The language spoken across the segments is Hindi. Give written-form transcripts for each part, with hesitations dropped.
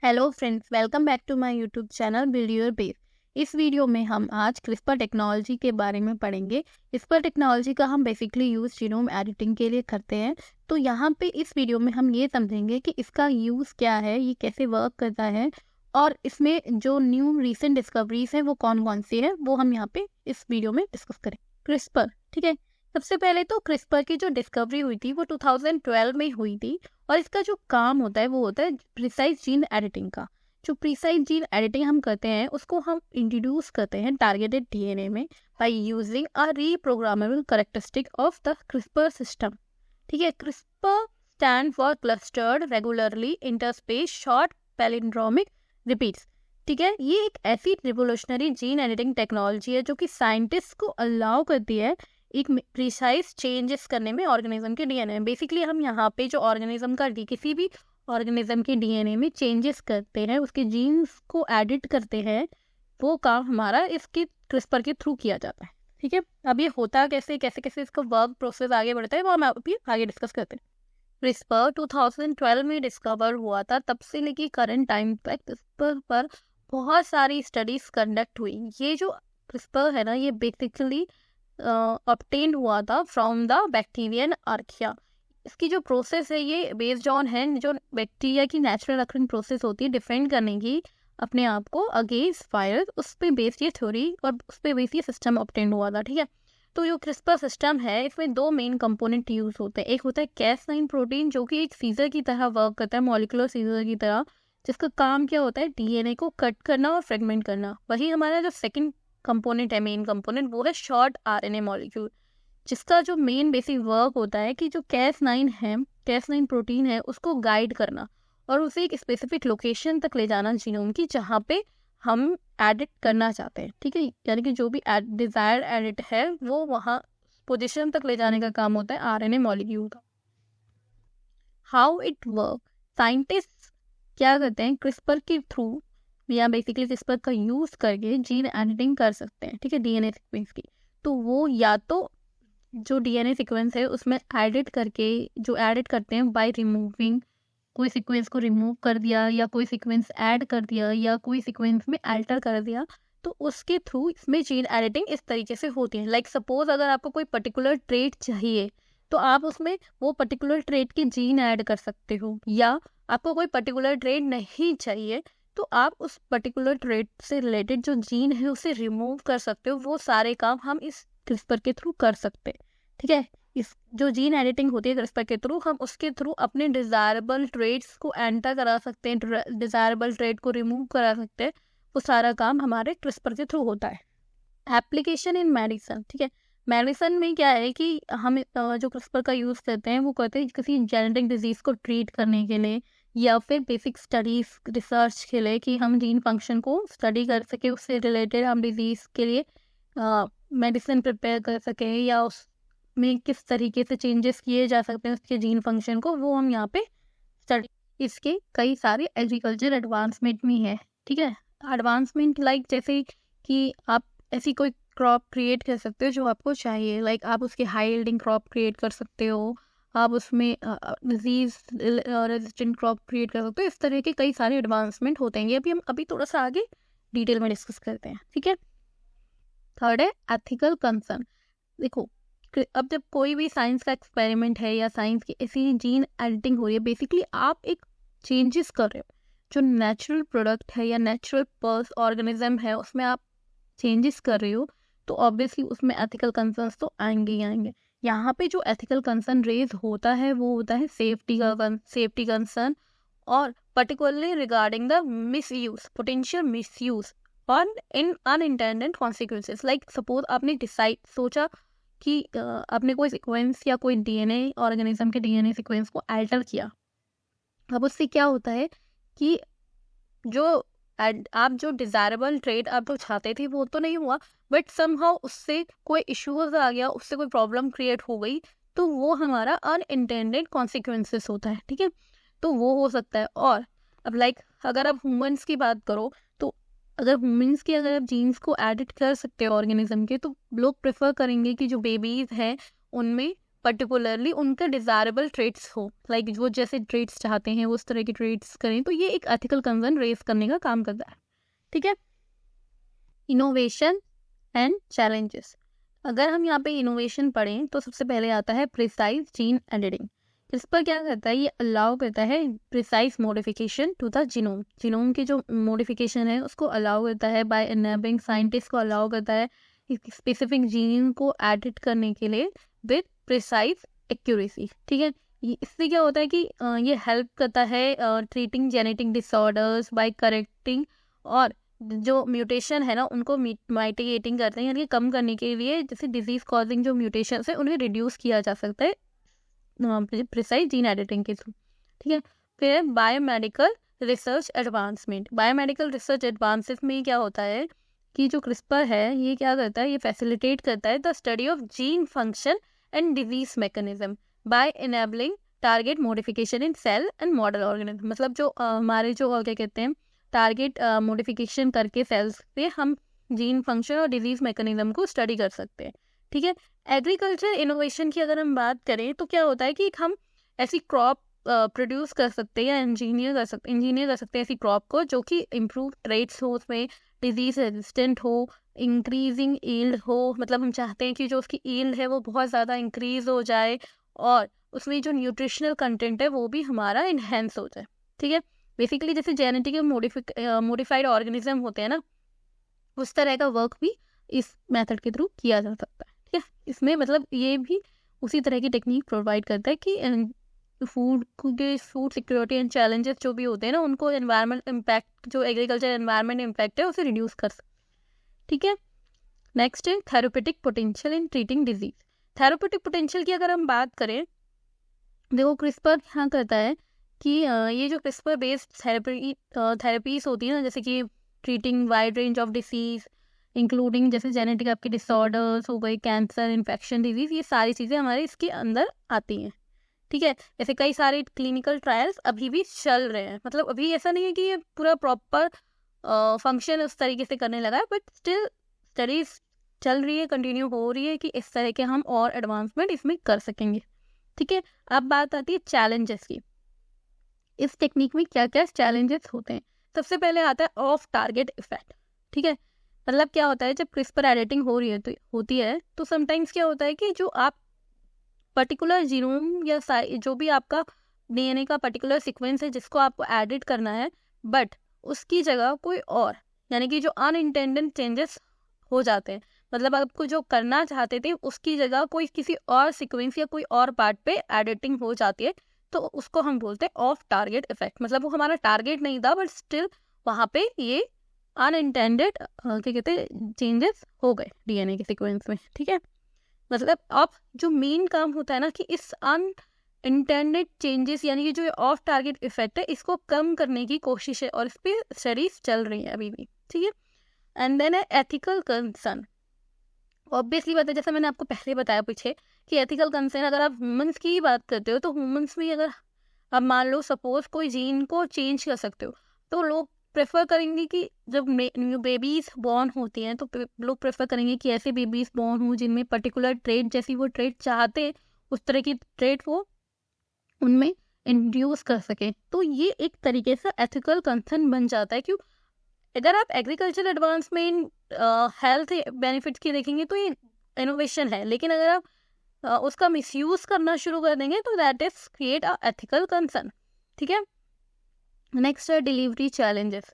Hello friends, welcome back to my YouTube channel build your base. इस वीडियो में हम आज क्रिस्पर टेक्नोलॉजी के बारे में पढ़ेंगे। क्रिस्पर टेक्नोलॉजी का हम बेसिकली यूज़ जीनोम एडिटिंग के लिए करते हैं। तो यहाँ पे इस वीडियो में हम ये समझेंगे कि इसका यूज़ क्या है, ये कैसे वर्क करता है और इसमें जो न्यू रिसेंट डिस्कवरीज हैं वो कौन कौन सी है वो हम यहाँ पे इस वीडियो में डिस्कस करें। क्रिस्पर, ठीक है। सबसे पहले तो क्रिस्पर की जो डिस्कवरी हुई थी वो 2012 में हुई थी और इसका जो काम होता है वो होता है प्रिसाइज जीन एडिटिंग का। जो प्रिसाइज जीन एडिटिंग हम करते हैं उसको हम इंट्रोड्यूस करते हैं टारगेटेड डीएनए में by using a reprogrammable characteristic of the CRISPR system. ठीक है। CRISPR stand for clustered regularly interspace short palindromic repeats. ठीक है। ये एक ऐसी रिवोल्यूशनरी जीन एडिटिंग टेक्नोलॉजी है जो कि साइंटिस्ट को अलाउ करती है एक प्रिसाइज चेंजेस करने में ऑर्गेनिज्म के डीएनए में। बेसिकली हम यहाँ पे जो ऑर्गेनिज्म का किसी भी ऑर्गेनिज्म के डीएनए में चेंजेस करते हैं, उसके जीन्स को एडिट करते हैं, वो काम हमारा इसके क्रिस्पर के थ्रू किया जाता है। ठीक है। अब ये होता कैसे कैसे कैसे इसका वर्क प्रोसेस आगे बढ़ता है वो हम अभी आगे डिस्कस करते हैं। क्रिस्पर 2012 में डिस्कवर हुआ था, तब से लेके करंट टाइम तक क्रिस्पर पर बहुत सारी स्टडीज कंडक्ट हुई। ये जो क्रिस्पर है ना, ये बेसिकली ऑब्टेन हुआ था फ्रॉम द बैक्टीरियन आर्किया। इसकी जो प्रोसेस है ये बेस्ड ऑन है जो बैक्टीरिया की नेचुरल अकरिंग प्रोसेस होती है डिफेंड करने की अपने आप को अगेंस्ट वायरस, उस पर बेस्ड ये थ्योरी और उस पर बेस्ड ये सिस्टम ऑब्टेन हुआ था। ठीक है। तो जो क्रिस्पर सिस्टम है इसमें दो मेन कंपोनेंट यूज होते हैं। एक होता है Cas9 प्रोटीन जो कि एक सीजर की तरह वर्क करता है, मॉलिक्यूलर सीजर की तरह, जिसका काम क्या होता है डीएनए को कट करना और फ्रेगमेंट करना। वही हमारा जो सेकंड कंपोनेंट है, मेन कंपोनेंट, वो है शॉर्ट आरएनए मॉलिक्यूल, जिसका जो मेन बेसिक वर्क होता है कि जो Cas9 है, Cas9 प्रोटीन है, उसको गाइड करना और उसे एक स्पेसिफिक लोकेशन तक ले जाना जीनोम की जहाँ पे हम एडिट करना चाहते हैं। ठीक है। यानी कि जो भी डिजायर्ड एडिट है वो वहाँ पोजीशन तक ले जाने का काम होता है आरएनए मॉलिक्यूल का। हाउ इट वर्क, साइंटिस्ट क्या करते हैं, क्रिस्पर के थ्रू या बेसिकली क्रिस्पर का यूज करके जीन एडिटिंग कर सकते हैं। ठीक है। डीएनए सीक्वेंस की, तो वो या तो जो डीएनए सीक्वेंस है उसमें एडिट करके जो एडिट करते हैं बाय रिमूविंग, कोई सीक्वेंस को रिमूव कर दिया या कोई सीक्वेंस ऐड कर दिया या कोई सीक्वेंस में अल्टर कर दिया, तो उसके थ्रू इसमें जीन एडिटिंग इस तरीके से होती है। लाइक सपोज अगर आपको कोई पर्टिकुलर ट्रेट चाहिए तो आप उसमें वो पर्टिकुलर ट्रेट के जीन ऐड कर सकते हो, या आपको कोई पर्टिकुलर ट्रेट नहीं चाहिए तो आप उस पर्टिकुलर ट्रेट से रिलेटेड जो जीन है उसे रिमूव कर सकते हो। वो सारे काम हम इस क्रिस्पर के थ्रू कर सकते हैं। ठीक है। इस जो जीन एडिटिंग होती है क्रिस्पर के थ्रू, हम उसके थ्रू अपने डिजायरेबल ट्रेट्स को एंटर करा सकते हैं, डिजायरेबल ट्रेट को रिमूव करा सकते हैं। वो सारा काम हमारे क्रिस्पर के थ्रू होता है। एप्लीकेशन इन मेडिसिन, ठीक है। मेडिसिन में क्या है कि हम जो क्रिस्पर का यूज़ करते हैं वो करते हैं किसी जेनेटिक डिजीज़ को ट्रीट करने के लिए या फिर बेसिक स्टडीज रिसर्च के लिए कि हम जीन फंक्शन को स्टडी कर सके, उससे रिलेटेड हम डिजीज़ के लिए मेडिसिन प्रिपेयर कर सकें या उसमें किस तरीके से चेंजेस किए जा सकते हैं उसके जीन फंक्शन को, वो हम यहाँ पे स्टडी। इसके कई सारे एग्रीकल्चर एडवांसमेंट भी है। ठीक है। एडवांसमेंट लाइक जैसे कि आप ऐसी कोई क्रॉप क्रिएट कर सकते हो जो आपको चाहिए, लाइक आप उसके हाई यील्डिंग क्रॉप क्रिएट कर सकते हो, आप उसमें डिजीज रेजिस्टेंट क्रॉप क्रिएट कर सकते हो। इस तरह के कई सारे एडवांसमेंट होते हैं। ये भी हम अभी थोड़ा सा आगे डिटेल में डिस्कस करते हैं। ठीक है। थर्ड है एथिकल कंसर्न। देखो, अब जब कोई भी साइंस का एक्सपेरिमेंट है या साइंस की ऐसी जीन एडिटिंग हो रही है, बेसिकली आप एक चेंजेस कर रहे हो जो नेचुरल प्रोडक्ट है या नेचुरल पर्स ऑर्गेनिज्म है उसमें आप चेंजेस कर रहे हो, तो ऑब्वियसली उसमें एथिकल कंसर्न्स तो आएंगे ही आएंगे। यहाँ पे जो एथिकल कंसर्न रेज होता है वो होता है सेफ्टी कंसर्न और particularly regarding the misuse, potential misuse और इन अनइंटेंडेड कॉन्सिक्वेंसेस। लाइक सपोज आपने सोचा कि आपने कोई सीक्वेंस या कोई डीएनए ऑर्गेनिज्म के डीएनए सीक्वेंस को अल्टर किया। अब उससे क्या होता है कि जो आप जो डिजायरेबल ट्रेट आप जो चाहते थे वो तो नहीं हुआ, बट समहाउ उससे कोई इश्यूज आ गया, उससे कोई प्रॉब्लम क्रिएट हो गई, तो वो हमारा अनइंटेंडेड कॉन्सिक्वेंसेस होता है। ठीक है। तो वो हो सकता है। और अब लाइक अगर आप ह्यूमंस की बात करो तो अगर ह्यूमंस की अगर आप जीन्स को एडिट कर सकते हो ऑर्गेनिज्म के, तो लोग प्रेफर करेंगे कि जो बेबीज हैं उनमें पर्टिकुलरली उनके डिजायरेबल ट्रेट्स हो, लाइक वो जैसे ट्रेट्स चाहते हैं उस तरह के ट्रेट्स करें, तो ये एक एथिकल कंसर्न रेज करने का काम करता है। ठीक है, इनोवेशन एंड चैलेंजेस। अगर हम यहाँ पे इनोवेशन पढ़ें तो सबसे पहले आता है प्रिसाइज जीन एडिटिंग। इस पर क्या करता है, ये अलाउ करता है precise modification to the genome. Genome की जो मॉडिफिकेशन है उसको अलाउ करता है, बाय एनेबलिंग साइंटिस्ट को अलाउ करता है स्पेसिफिक जीन को एडिट करने के लिए विद प्रिसाइज एक्यूरेसी। ठीक है, इससे क्या होता है कि ये हेल्प करता है treating genetic disorders by correcting, और जो म्यूटेशन है ना उनको माइटिगेटिंग करते हैं, यानी कम करने के लिए जैसे डिजीज कॉजिंग जो म्यूटेशन है उन्हें रिड्यूस किया जा सकता है प्रिसाइज जीन एडिटिंग के थ्रू। ठीक है, फिर biomedical research advancement. Biomedical research advances में क्या होता है कि जो क्रिस्पर है ये क्या करता है, ये फैसिलिटेट करता है the study of gene function and disease mechanism by enabling target modification in cell and model organism. मतलब जो हमारे जो क्या कहते हैं टारगेट मॉडिफिकेशन करके सेल्स पे हम जीन फंक्शन और डिजीज मैकेनिज्म को स्टडी कर सकते हैं। ठीक है, एग्रीकल्चर इनोवेशन की अगर हम बात करें तो क्या होता है कि हम ऐसी क्रॉप प्रोड्यूस कर सकते हैं या इंजीनियर कर सकते हैं ऐसी क्रॉप को जो कि इम्प्रूव ट्रेट्स हो, उसमें डिजीज रेजिस्टेंट हो, इंक्रीजिंग ईल्ड हो। मतलब हम चाहते हैं कि जो उसकी ईल्ड है वो बहुत ज़्यादा इंक्रीज हो जाए और उसमें जो न्यूट्रिशनल कंटेंट है वो भी हमारा इन्हेंस हो जाए। ठीक है, बेसिकली जैसे जेनेटिक मॉडिफाइड ऑर्गेनिज्म होते हैं ना, उस तरह का वर्क भी इस मेथड के थ्रू किया जा सकता है। ठीक है, इसमें मतलब ये भी उसी तरह की टेक्निक प्रोवाइड करता है कि फूड सिक्योरिटी एंड चैलेंजेस जो भी होते हैं ना उनको एनवायरमेंट इम्पैक्ट, जो एग्रीकल्चर एनवायरमेंट इम्पैक्ट है उसे रिड्यूस कर सकते। ठीक है, नेक्स्ट है therapeutic potential in treating disease. Therapeutic potential की अगर हम बात करें, देखो क्रिस्पर क्या करता है कि ये जो क्रिस्पर बेस्ड थेरेपीज होती है ना, जैसे कि treating wide range of disease including जैसे जेनेटिक आपके डिसऑर्डर्स हो गए, कैंसर, इन्फेक्शन डिजीज, ये सारी चीज़ें हमारे इसके अंदर आती हैं। ठीक है, ऐसे कई सारे क्लिनिकल ट्रायल्स अभी भी चल रहे हैं। मतलब अभी ऐसा नहीं है कि ये पूरा प्रॉपर फंक्शन उस तरीके से करने लगा है, बट स्टिल स्टडीज चल रही है, कंटिन्यू हो रही है कि इस तरह के हम और एडवांसमेंट इसमें कर सकेंगे। ठीक है, अब बात आती है चैलेंजेस की। इस टेक्निक में क्या क्या चैलेंजेस होते हैं। सबसे पहले आता है ऑफ टारगेट इफेक्ट। ठीक है, मतलब क्या होता है जब क्रिस्पर एडिटिंग हो रही है होती है तो समटाइम्स क्या होता है कि जो आप पर्टिकुलर जीनोम या जो भी आपका डीएनए का पर्टिकुलर सीक्वेंस है जिसको आपको एडिट करना है, बट उसकी जगह कोई और, यानी कि जो अनइंटेंडेड चेंजेस हो जाते हैं, मतलब आपको जो करना चाहते थे उसकी जगह कोई किसी और सीक्वेंस या कोई और पार्ट पे एडिटिंग हो जाती है, तो उसको हम बोलते हैं ऑफ टारगेट इफेक्ट। मतलब वो हमारा टारगेट नहीं था बट स्टिल वहाँ पे ये अनइंटेंडेड क्या कहते हैं चेंजेस हो गए डीएनए के सीक्वेंस में। ठीक है, मतलब अब जो मेन काम होता है ना कि इस अनइंटेंडेड चेंजेस यानी कि जो ऑफ टारगेट इफेक्ट है इसको कम करने की कोशिश है और इस पर स्टडीज चल रही है अभी भी। ठीक है, एंड देन है एथिकल कंसर्न। ऑब्वियसली बात है, जैसा मैंने आपको पहले बताया पीछे कि एथिकल कंसर्न अगर आप ह्यूमंस की बात करते हो तो ह्यूमंस में अगर आप मान लो सपोज कोई जीन को चेंज कर सकते हो तो लोग प्रेफर करेंगे कि जब न्यू बेबीज बॉर्न होती हैं तो लोग प्रेफर करेंगे कि ऐसे बेबीज बॉर्न हो जिनमें पर्टिकुलर ट्रेट जैसी वो ट्रेट चाहते उस तरह की ट्रेट वो उनमें इंड्यूस कर सके। तो ये एक तरीके से एथिकल कंसर्न बन जाता है। क्यों, अगर आप एग्रीकल्चर एडवांसमेंट हेल्थ बेनिफिट्स की देखेंगे तो ये इनोवेशन है, लेकिन अगर आप उसका मिसयूज करना शुरू कर देंगे तो that is create a ethical concern. ठीक है, नेक्स्ट है डिलीवरी चैलेंजेस।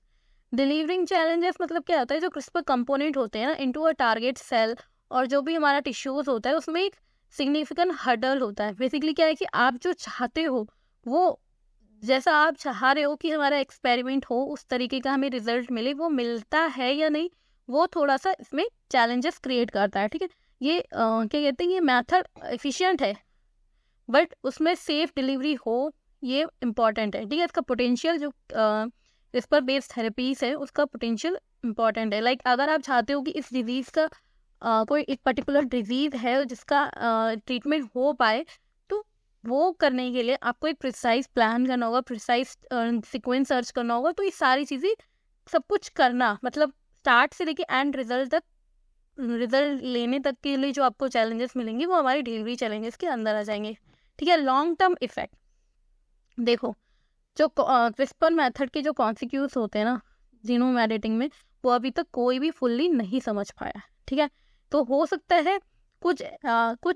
डिलीवरिंग चैलेंजेस मतलब क्या होता है, जो क्रिस्पर कंपोनेंट होते हैं ना इनटू अ टारगेट सेल और जो भी हमारा टिश्यूज होता है उसमें एक सिग्निफिकेंट हर्डल होता है। बेसिकली क्या है कि आप जो चाहते हो वो जैसा आप चाह रहे हो कि हमारा एक्सपेरिमेंट हो उस तरीके का हमें रिजल्ट मिले, वो मिलता है या नहीं, वो थोड़ा सा इसमें चैलेंजेस क्रिएट करता है। ठीक है, ये क्या कहते हैं, ये मेथड एफिशिएंट है बट उसमें सेफ डिलीवरी हो ये इम्पॉर्टेंट है। ठीक है, इसका पोटेंशियल जो इस पर बेस्ड थेरेपीज है उसका पोटेंशियल इम्पॉर्टेंट है। लाइक अगर आप चाहते हो कि इस डिजीज़ का कोई एक पर्टिकुलर डिजीज़ है जिसका ट्रीटमेंट हो पाए, तो वो करने के लिए आपको एक प्रिसाइज प्लान करना होगा, प्रिसाइज सीक्वेंस सर्च करना होगा। तो ये सारी चीज़ें सब कुछ करना, मतलब स्टार्ट से लेके एंड रिजल्ट तक रिजल्ट लेने तक के लिए जो आपको चैलेंजेस मिलेंगे वो हमारी डिलीवरी चैलेंजेस के अंदर आ जाएंगे। ठीक है, लॉन्ग टर्म इफेक्ट देखो, जो क्रिस्पर मेथड के जो कॉन्सिक्यूस होते हैं ना जीनोम एडिटिंग में, वो अभी तक कोई भी फुल्ली नहीं समझ पाया। ठीक है, तो हो सकता है कुछ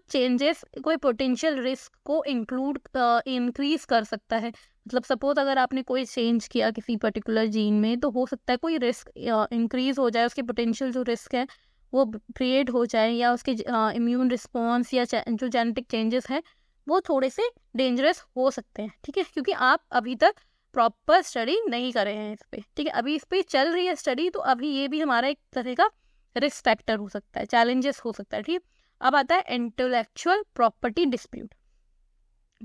चेंजेस कोई पोटेंशियल रिस्क को इंक्रीज कर सकता है। मतलब सपोज अगर आपने कोई चेंज किया किसी पर्टिकुलर जीन में, तो हो सकता है कोई रिस्क इंक्रीज हो जाए, उसके पोटेंशियल जो रिस्क है वो क्रिएट हो जाए, या उसके इम्यून रिस्पॉन्स या जो जेनेटिक चेंजेस हैं वो थोड़े से डेंजरस हो सकते हैं। ठीक है, क्योंकि आप अभी तक प्रॉपर स्टडी नहीं कर रहे हैं इस पे। ठीक है, अभी इस पे चल रही है स्टडी, तो अभी ये भी हमारा एक तरह का रिस्क फैक्टर हो सकता है, चैलेंजेस हो सकता है। ठीक, अब आता है इंटेलेक्चुअल प्रॉपर्टी डिस्प्यूट।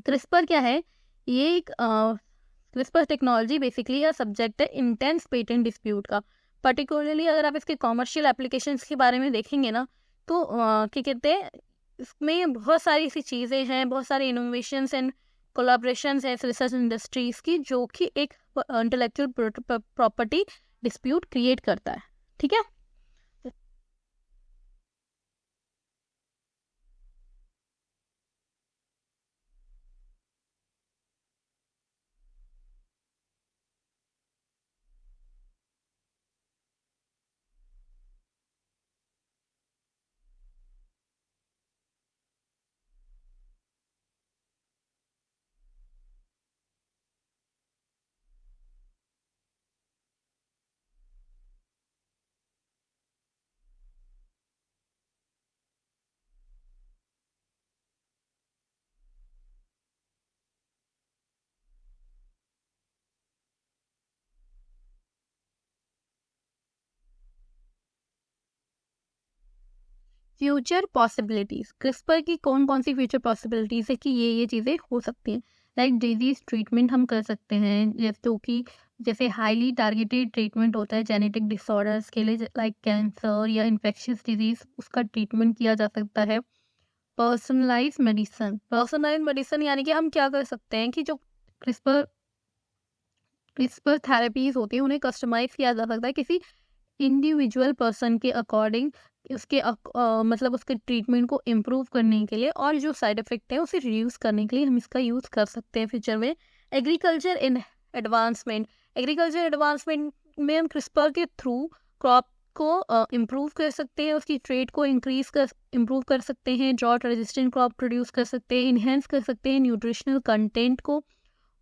क्रिस्पर क्या है? ये एक क्रिस्पर टेक्नोलॉजी बेसिकली या सब्जेक्ट है इंटेंस पेटेंट डिस्प्यूट का। पर्टिकुलरली अगर आप इसके कॉमर्शियल एप्लीकेशंस के बारे में देखेंगे ना, तो क्या कहते हैं, इसमें बहुत सारी ऐसी चीज़ें हैं, बहुत सारे इनोवेशंस एंड कोलाब्रेशंस हैं रिसर्च इंडस्ट्रीज की, जो कि एक इंटेलेक्चुअल प्रॉपर्टी डिस्प्यूट क्रिएट करता है। ठीक है, फ्यूचर पॉसिबिलिटीज, क्रिस्पर की कौन कौन सी फ्यूचर पॉसिबिलिटीज है कि ये चीज़ें हो सकती हैं। लाइक डिजीज ट्रीटमेंट हम कर सकते हैं, जैसे हाईली टारगेटेड ट्रीटमेंट होता है जेनेटिक डिसऑर्डर्स के लिए, लाइक कैंसर या इन्फेक्शियस डिजीज, उसका ट्रीटमेंट किया जा सकता है। पर्सनलाइज मेडिसिन यानी कि हम क्या कर सकते हैं कि जो क्रिस्पर क्रिस्पर थेरेपीज होती हैं उन्हें कस्टमाइज किया जा सकता है किसी इंडिविजुअल पर्सन के अकॉर्डिंग, मतलब उसके ट्रीटमेंट को इम्प्रूव करने के लिए, और जो साइड इफेक्ट है उसे रिड्यूस करने के लिए हम इसका यूज़ कर सकते हैं फ्यूचर में। एग्रीकल्चर एडवांसमेंट में हम क्रिस्पर के थ्रू क्रॉप को इम्प्रूव कर सकते हैं, उसकी ट्रेड को इम्प्रूव कर सकते हैं, ड्रॉट रेजिस्टेंट क्रॉप प्रोड्यूस कर सकते हैं, इन्हेंस कर सकते हैं न्यूट्रिशनल कंटेंट को,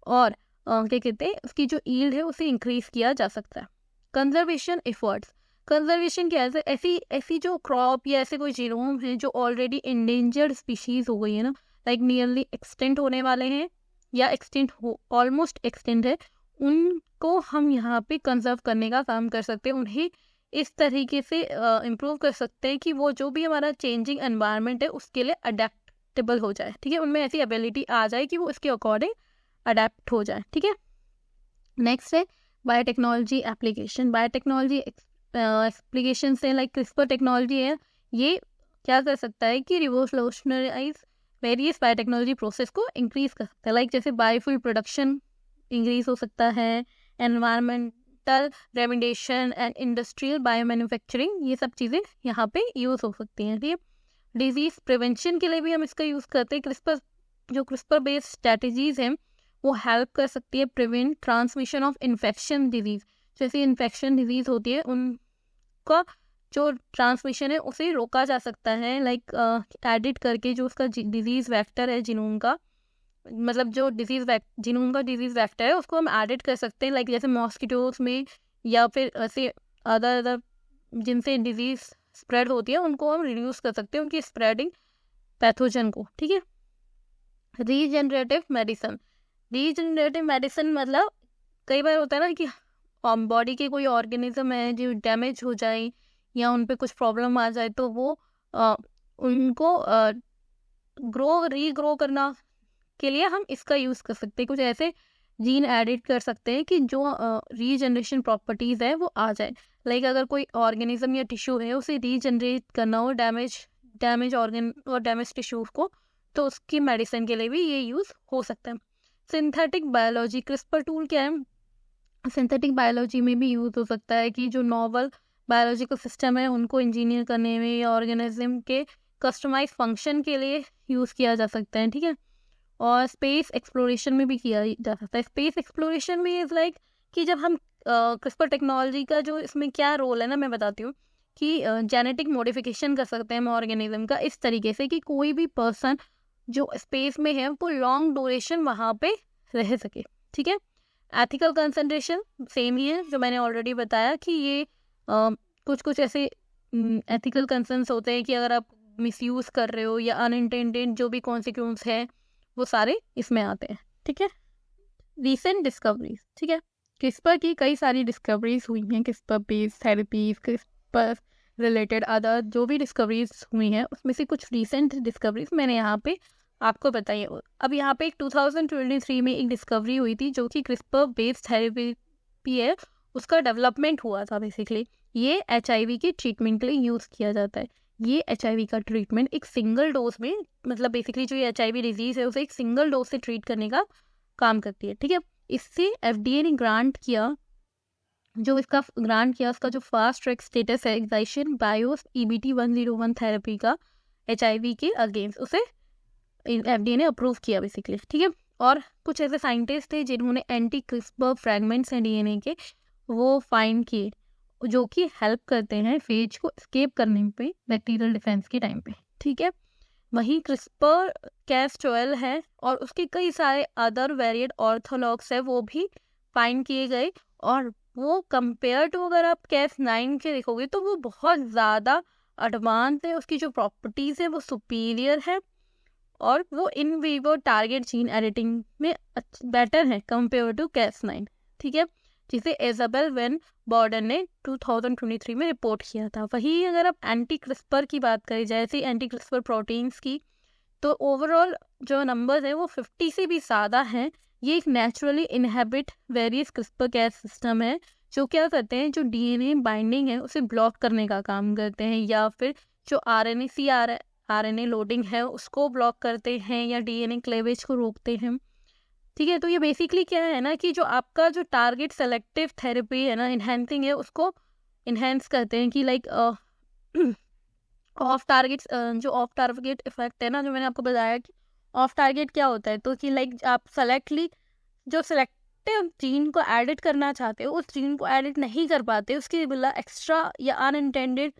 और क्या कहते हैं, उसकी जो ईल्ड है उसे इंक्रीज किया जा सकता है। कंजर्वेशन एफर्ट्स, कंजर्वेशन क्या है? ऐसी जो क्रॉप या ऐसे कोई जीनोम है जो ऑलरेडी इंडेंजर्ड स्पीशीज हो गई है ना, लाइक नियरली एक्सटेंट होने वाले हैं या ऑलमोस्ट एक्सटेंट है, उनको हम यहाँ पे कंजर्व करने का काम कर सकते हैं। उन्हें इस तरीके से इम्प्रूव कर सकते हैं कि वो जो भी हमारा चेंजिंग एनवायरनमेंट है उसके लिए अडेप्टेबल हो जाए। ठीक है, उनमें ऐसी एबिलिटी आ जाए कि वो इसके अकॉर्डिंग अडेप्ट हो जाए। ठीक है, नेक्स्ट है बायोटेक्नोलॉजी एप्लीकेशन। बायोटेक्नोलॉजी एप्लीकेशन से लाइक क्रिस्पर टेक्नोलॉजी है, ये क्या कर सकता है कि रिवोल्यूशनराइज वेरियस बायोटेक्नोलॉजी प्रोसेस को इंक्रीज कर सकता है। लाइक जैसे बायोफ्यूल प्रोडक्शन इंक्रीज हो सकता है, एनवायरमेंटल रेमिडिएशन एंड इंडस्ट्रियल बायोमैन्युफैक्चरिंग, ये सब चीज़ें यहाँ पे यूज़ हो सकती हैं। ठीक है, डिजीज प्रिवेंशन के लिए भी हम इसका यूज़ करते हैं। क्रिस्पर बेस्ड स्ट्रैटेजीज हैं वो हेल्प कर सकती है prevent transmission of infection disease. जैसे इन्फेक्शन डिजीज होती है उनका जो ट्रांसमिशन है उसे रोका जा सकता है, लाइक एडिट करके जो उसका डिजीज वेक्टर है जीनोम का, मतलब जो जीनोम का डिजीज वेक्टर है उसको हम एडिट कर सकते हैं, लाइक जैसे मॉस्किटोज में या फिर ऐसे अदर जिनसे डिजीज स्प्रेड होती है उनको हम रिड्यूस कर सकते हैं, उनकी स्प्रेडिंग पैथोजन को। ठीक है, रीजनरेटिव मेडिसिन मतलब कई बार होता है ना कि बॉडी के कोई ऑर्गेनिज्म है जो डैमेज हो जाए या उन पे कुछ प्रॉब्लम आ जाए, तो वो उनको रीग्रो करना के लिए हम इसका यूज़ कर सकते हैं। कुछ ऐसे जीन एडिट कर सकते हैं कि जो रीजनरेशन प्रॉपर्टीज़ है वो आ जाए। लाइक अगर कोई ऑर्गेनिज्म या टिश्यू है उसे रीजनरेट करना हो डैमेज ऑर्गन और डैमेज टिश्यूज़ को, तो उसकी मेडिसिन के लिए भी ये यूज़ हो सकता है। सिंथेटिक बायोलॉजी, क्रिस्पर टूल क्या है? सिंथेटिक बायोलॉजी में भी यूज़ हो सकता है कि जो नॉवल बायोलॉजिकल सिस्टम है उनको इंजीनियर करने में या ऑर्गेनिज्म के कस्टमाइज फंक्शन के लिए यूज़ किया जा सकता है, ठीक है। और स्पेस एक्सप्लोरेशन में भी किया जा सकता है। स्पेस एक्सप्लोरेशन में इज़ लाइक कि जब हम क्रिस्पर टेक्नोलॉजी का जो इसमें क्या रोल है ना, मैं बताती हूँ कि जेनेटिक मॉडिफिकेशन कर सकते हैं हम ऑर्गेनिज्म का इस तरीके से कि कोई भी पर्सन जो स्पेस में है वो लॉन्ग ड्यूरेशन वहाँ पे रह सके, ठीक है। एथिकल कंसंट्रेशन सेम ही है जो मैंने ऑलरेडी बताया कि ये कुछ कुछ ऐसे एथिकल कंसर्न्स होते हैं कि अगर आप मिसयूज़ कर रहे हो या अनइंटेंडेड जो भी कॉन्सिक्वेंस है वो सारे इसमें आते हैं, ठीक है। रीसेंट डिस्कवरीज, ठीक है। क्रिस्पर की कई सारी डिस्कवरीज हुई हैं, CRISPR based therapies, CRISPR related other जो भी डिस्कवरीज हुई हैं उसमें से कुछ रीसेंट डिस्कवरीज मैंने यहाँ पे आपको बताई है। अब यहाँ पे एक 2023 में एक डिस्कवरी हुई थी जो कि क्रिस्पर बेस्ड थेरेपी है, उसका डेवलपमेंट हुआ था। बेसिकली ये HIV की ट्रीटमेंट के लिए यूज़ किया जाता है। ये HIV का ट्रीटमेंट एक सिंगल डोज में, मतलब बेसिकली जो ये HIV डिजीज़ है उसे एक सिंगल डोज से ट्रीट करने का काम करती है, ठीक है। इससे FDA ने ग्रांट किया, जो इसका ग्रांट किया उसका जो फास्ट ट्रैक स्टेटस है एक्साइशन बायोस EBT 101 थेरेपी का HIV के अगेंस्ट, उसे FDA ने अप्रूव किया बेसिकली, ठीक है। और कुछ ऐसे साइंटिस्ट थे जिन्होंने एंटी क्रिस्पर फ्रैगमेंट्स हैं DNA के वो फाइंड किए जो कि हेल्प करते हैं फेज को एस्केप करने पे बैक्टीरियल डिफेंस के टाइम पे, ठीक है। वही क्रिस्पर Cas12 है और उसके कई सारे अदर वेरिएंट ऑर्थोलॉग्स है वो भी फाइंड किए गए, और वो कंपेयर टू अगर आप Cas9 के देखोगे तो वो बहुत ज़्यादा एडवांस है, उसकी जो प्रॉपर्टीज़ है वो सुपीरियर है और वो in vivo target gene editing में बेटर है कंपेयर टू Cas9, ठीक है, जिसे इजाबेल वेन बॉर्डन ने 2023 में रिपोर्ट किया था। वही अगर आप एंटी क्रिस्पर की बात करें, जैसे एंटी क्रिस्पर प्रोटीन्स की, तो ओवरऑल जो नंबर है वो 50 से भी ज़्यादा हैं। ये एक naturally inhabit various CRISPR Cas system है जो क्या करते हैं, जो DNA बाइंडिंग है उसे ब्लॉक करने का काम करते हैं, या फिर जो RNA लोडिंग है उसको ब्लॉक करते हैं, या DNA क्लेवेज को रोकते हैं, ठीक है। तो ये बेसिकली क्या है ना कि जो आपका जो टारगेट सेलेक्टिव थेरेपी है ना, इन्हेंसिंग है, उसको इन्हेंस करते हैं कि लाइक ऑफ टारगेट, जो ऑफ टारगेट इफेक्ट है ना, जो मैंने आपको बताया कि ऑफ टारगेट क्या होता है, तो कि लाइक आप सेलेक्टली जो सेलेक्टिव जीन को एडिट करना चाहते हो उस जीन को एडिट नहीं कर पाते, उसके बदला एक्स्ट्रा या अनइंटेंडेड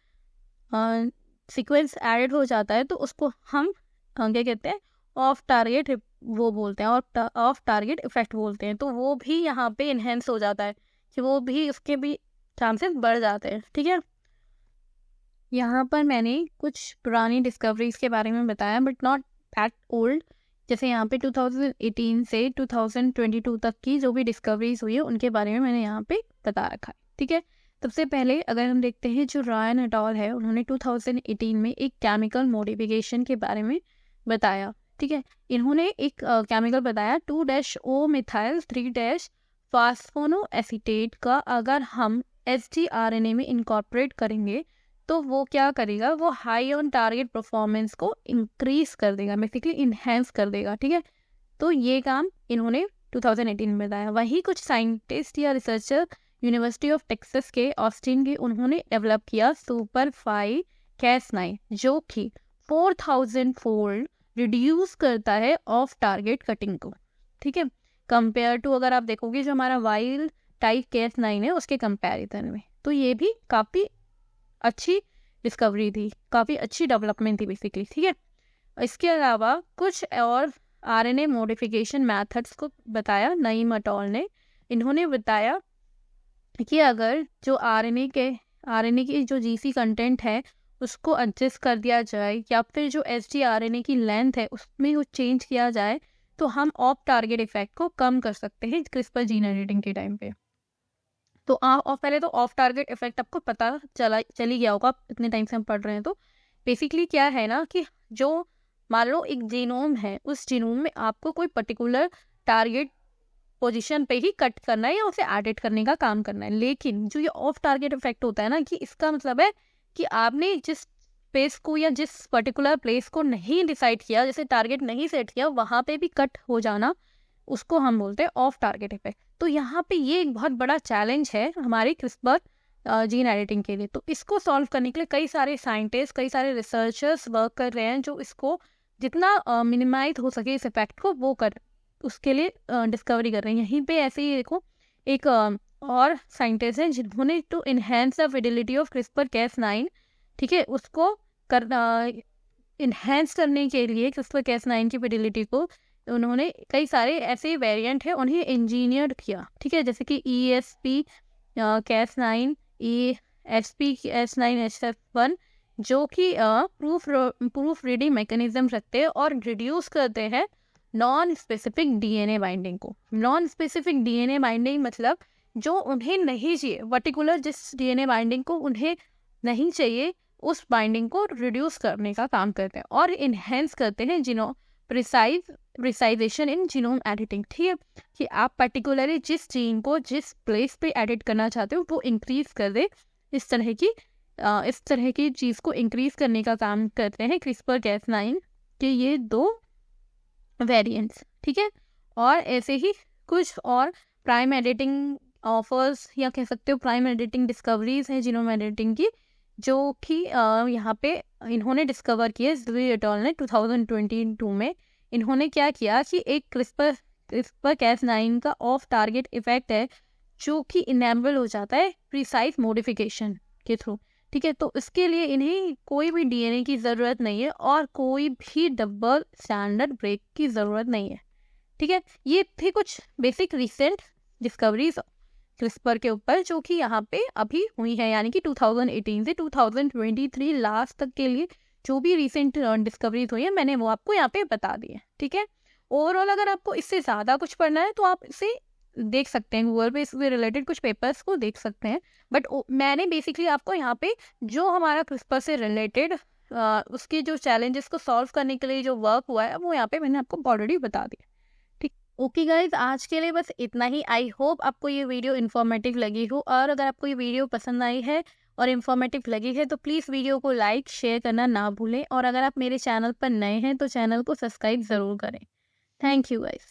सीक्वेंस एडिट हो जाता है, तो उसको हम क्या कहते हैं, ऑफ टारगेट वो बोलते हैं, और ऑफ टारगेट इफेक्ट बोलते हैं। तो वो भी यहाँ पे इन्हेंस हो जाता है कि वो भी उसके भी चांसेस बढ़ जाते हैं, ठीक है। यहाँ पर मैंने कुछ पुरानी डिस्कवरीज के बारे में बताया बट नॉट दैट ओल्ड, जैसे यहाँ पे 2018 से 2022 तक की जो भी डिस्कवरीज हुई है उनके बारे में मैंने यहाँ पे बता रखा है, ठीक है। सबसे पहले अगर हम देखते हैं जो रायन एट अल है, उन्होंने 2018 में एक केमिकल मॉडिफिकेशन के बारे में बताया, ठीक है। इन्होंने एक केमिकल बताया 2-O मिथाइल 3-फास्फोनो एसीटेट का अगर हम sgRNA में इनकॉर्पोरेट करेंगे तो वो क्या करेगा, वो हाई ऑन टारगेट परफॉर्मेंस को इंक्रीज कर देगा, बेसिकली इन्हेंस कर देगा, ठीक है। तो ये काम इन्होंने 2018 में बताया। वही कुछ साइंटिस्ट या रिसर्चर यूनिवर्सिटी ऑफ टेक्सास के ऑस्टिन के, उन्होंने डेवलप किया सुपरफाई Cas9 जो कि 4000 फोल्ड रिड्यूस करता है ऑफ टारगेट कटिंग को, ठीक है, कंपेयर टू अगर आप देखोगे जो हमारा वाइल्ड टाइप Cas9 है उसके कंपैरिजन में। तो ये भी काफ़ी अच्छी डिस्कवरी थी, काफ़ी अच्छी डेवलपमेंट थी बेसिकली, ठीक है। इसके अलावा कुछ और RNA मॉडिफिकेशन मेथड्स को बताया नईम एट अल ने। इन्होंने बताया कि अगर जो RNA की जो GC कंटेंट है उसको एडजस्ट कर दिया जाए, या फिर जो sgRNA की लेंथ है उसमें वो चेंज किया जाए, तो हम ऑफ टारगेट इफेक्ट को कम कर सकते हैं क्रिस्पर जीन एडिटिंग के टाइम पे। तो पहले तो ऑफ टारगेट इफेक्ट आपको पता चली गया होगा, इतने टाइम से हम पढ़ रहे हैं। तो बेसिकली क्या है ना कि जो मान लो एक जीनोम है, उस जीनोम में आपको कोई पर्टिकुलर टारगेट पोजीशन पे ही कट करना है या उसे एडिट करने का काम करना है, लेकिन जो ये ऑफ टारगेट इफेक्ट होता है ना, कि इसका मतलब है कि आपने जिस स्पेस को या जिस पर्टिकुलर प्लेस को नहीं डिसाइड किया, जैसे टारगेट नहीं सेट किया, वहाँ पे भी कट हो जाना, उसको हम बोलते हैं ऑफ टारगेट इफेक्ट। तो यहाँ पे ये एक बहुत बड़ा चैलेंज है हमारे क्रिस्पर जीन एडिटिंग के लिए। तो इसको सॉल्व करने के लिए कई सारे साइंटिस्ट, कई सारे रिसर्चर्स वर्क कर रहे हैं जो इसको जितना मिनिमाइज हो सके इस इफेक्ट को वो कर उसके लिए डिस्कवरी कर रहे हैं। यहीं पे ऐसे ही देखो एक और साइंटिस्ट हैं जिन्होंने to enhance the fidelity of CRISPR-Cas9, ठीक है, उसको इन्हेंस करने के लिए CRISPR-Cas9 की फिडिलिटी को उन्होंने कई सारे ऐसे वेरिएंट है उन्हें इंजीनियर किया, ठीक है, जैसे कि ESP-Cas9, ESP-Cas9SF1 जो कि प्रूफ रीडिंग मैकेनिज्म रखते हैं और रिड्यूस करते हैं नॉन स्पेसिफिक डीएनए बाइंडिंग को। नॉन स्पेसिफिक डीएनए बाइंडिंग मतलब जो उन्हें नहीं चाहिए, पर्टिकुलर जिस डीएनए बाइंडिंग को उन्हें नहीं चाहिए उस बाइंडिंग को रिड्यूस करने का काम करते हैं और इन्हेंस करते हैं प्रिसाइजेशन इन जीनोम एडिटिंग, ठीक है, कि आप पर्टिकुलरली जिस जीन को जिस प्लेस पे एडिट करना चाहते हो वो इंक्रीज कर दे। इस तरह की चीज़ को इंक्रीज करने का काम करते हैं CRISPR-Cas9 के ये 2 वेरिएंट्स, ठीक है। और ऐसे ही कुछ और प्राइम एडिटिंग ऑफर्स या कह सकते हो प्राइम एडिटिंग डिस्कवरीज हैं जीनोम एडिटिंग की, जो कि यहाँ पे इन्होंने डिस्कवर किया ज़ुई एट अल ने 2022 में। इन्होंने क्या किया कि एक CRISPR-Cas9 का ऑफ टारगेट इफेक्ट है जो कि इनेबल हो जाता है प्रिसाइज मॉडिफिकेशन के थ्रू, ठीक है। तो इसके लिए इन्हें कोई भी डीएनए की ज़रूरत नहीं है और कोई भी डबल स्टैंडर्ड ब्रेक की ज़रूरत नहीं है, ठीक है। ये थे कुछ बेसिक रिसेंट डिस्कवरीज CRISPR के ऊपर जो कि यहाँ पे अभी हुई है, यानी कि 2018 से 2023 लास्ट तक के लिए जो भी रिसेंट डिस्कवरीज हुई है मैंने वो आपको यहाँ पे बता दी है, ठीक है। ओवरऑल अगर आपको इससे ज़्यादा कुछ पढ़ना है तो आप इसे देख सकते हैं, गूगल पे इससे रिलेटेड कुछ पेपर्स को देख सकते हैं। बट मैंने बेसिकली आपको यहाँ पे जो हमारा CRISPR से रिलेटेड उसके जो चैलेंजेस को सॉल्व करने के लिए जो वर्क हुआ है वो यहाँ पे मैंने आपको ऑलरेडी बता दिया, ठीक। ओके गाइज, आज के लिए बस इतना ही। आई होप आपको ये वीडियो इन्फॉर्मेटिव लगी हो, और अगर आपको ये वीडियो पसंद आई है और इन्फॉर्मेटिव लगी है तो प्लीज़ वीडियो को लाइक शेयर करना ना भूलें, और अगर आप मेरे चैनल पर नए हैं तो चैनल को सब्सक्राइब ज़रूर करें। Thank you guys.